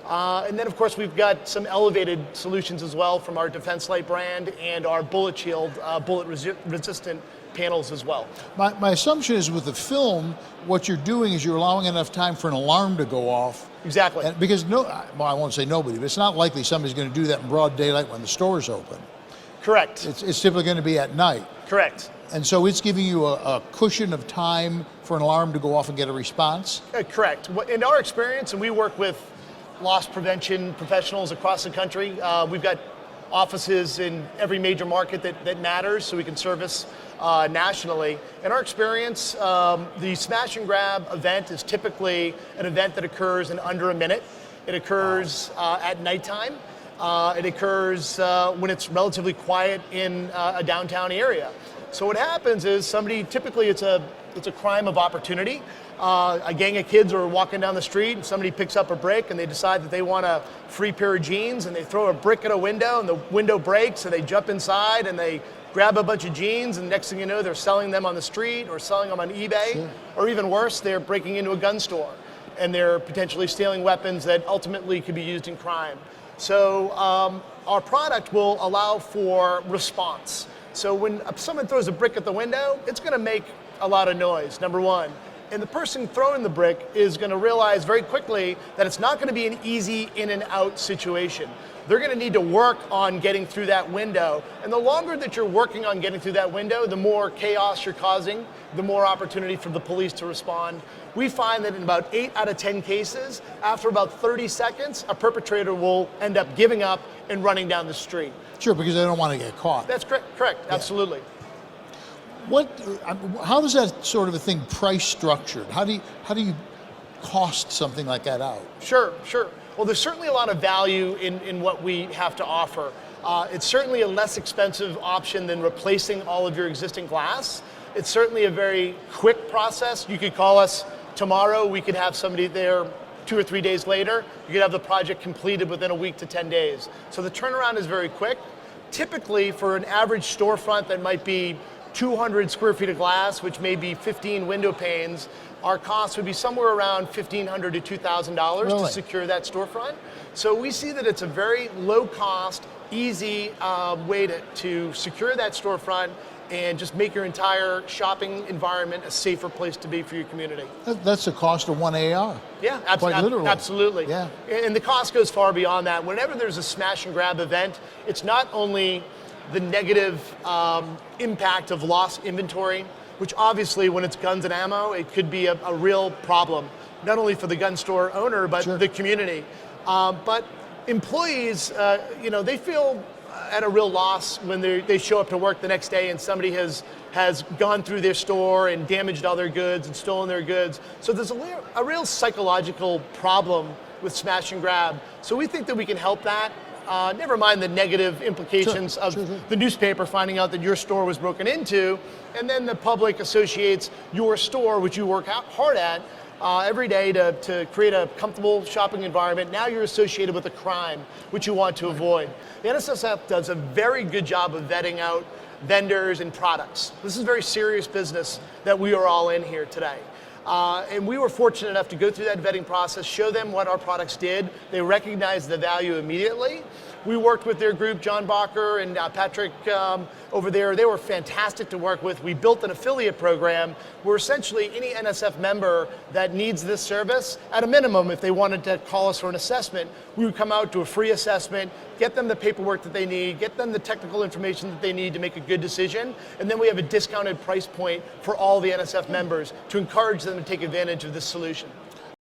And then, of course, we've got some elevated solutions as well from our DefenseLite brand and our Bulletshield bullet-resistant panels as well. My assumption is with the film, what you're doing is you're allowing enough time for an alarm to go off. Exactly. And because I won't say nobody, but it's not likely somebody's going to do that in broad daylight when the store's open. Correct. It's typically going to be at night. Correct. And so it's giving you a cushion of time for an alarm to go off and get a response? Correct. In our experience, and we work with loss prevention professionals across the country, we've got offices in every major market that matters, so we can service nationally. In our experience, the smash and grab event is typically an event that occurs in under a minute. It occurs at nighttime. It occurs when it's relatively quiet in a downtown area. So what happens is typically it's a crime of opportunity. A gang of kids are walking down the street and somebody picks up a brick and they decide that they want a free pair of jeans and they throw a brick at a window and the window breaks and they jump inside and they grab a bunch of jeans and next thing you know they're selling them on the street or selling them on eBay. Sure. Or even worse, they're breaking into a gun store and they're potentially stealing weapons that ultimately could be used in crime. So our product will allow for response. So when someone throws a brick at the window, it's going to make a lot of noise, number one. And the person throwing the brick is going to realize very quickly that it's not going to be an easy in and out situation. They're going to need to work on getting through that window. And the longer that you're working on getting through that window, the more chaos you're causing, the more opportunity for the police to respond. We find that in about 8 out of 10 cases, after about 30 seconds, a perpetrator will end up giving up and running down the street. Sure, because they don't want to get caught. That's correct, yeah. Absolutely. How does that sort of a thing price structured? How do you cost something like that out? Sure. Well, there's certainly a lot of value in what we have to offer. It's certainly a less expensive option than replacing all of your existing glass. It's certainly a very quick process. You could call us tomorrow. We could have somebody there 2 or 3 days later. You could have the project completed within a week to 10 days. So the turnaround is very quick. Typically, for an average storefront that might be 200 square feet of glass, which may be 15 window panes, our cost would be somewhere around $1,500 to $2,000 really? To secure that storefront. So we see that it's a very low cost, easy way to secure that storefront and just make your entire shopping environment a safer place to be for your community. That's the cost of one AR. Yeah, quite literally. Absolutely. Yeah. And the cost goes far beyond that. Whenever there's a smash and grab event, it's not only the negative impact of lost inventory, which obviously when it's guns and ammo, it could be a real problem, not only for the gun store owner, but sure. the community. But employees, they feel at a real loss when they show up to work the next day and somebody has gone through their store and damaged all their goods and stolen their goods. So there's a real psychological problem with smash and grab. So we think that we can help that. Never mind the negative implications sure. of the newspaper finding out that your store was broken into, and then the public associates your store, which you work hard at every day to create a comfortable shopping environment. Now you're associated with a crime, which you want to avoid. The NSSF does a very good job of vetting out vendors and products. This is very serious business that we are all in here today. And we were fortunate enough to go through that vetting process, show them what our products did. They recognized the value immediately. We worked with their group, John Bacher and Patrick over there. They were fantastic to work with. We built an affiliate program where essentially any NSF member that needs this service, at a minimum, if they wanted to call us for an assessment, we would come out, do a free assessment, get them the paperwork that they need, get them the technical information that they need to make a good decision, and then we have a discounted price point for all the NSF members to encourage them to take advantage of this solution.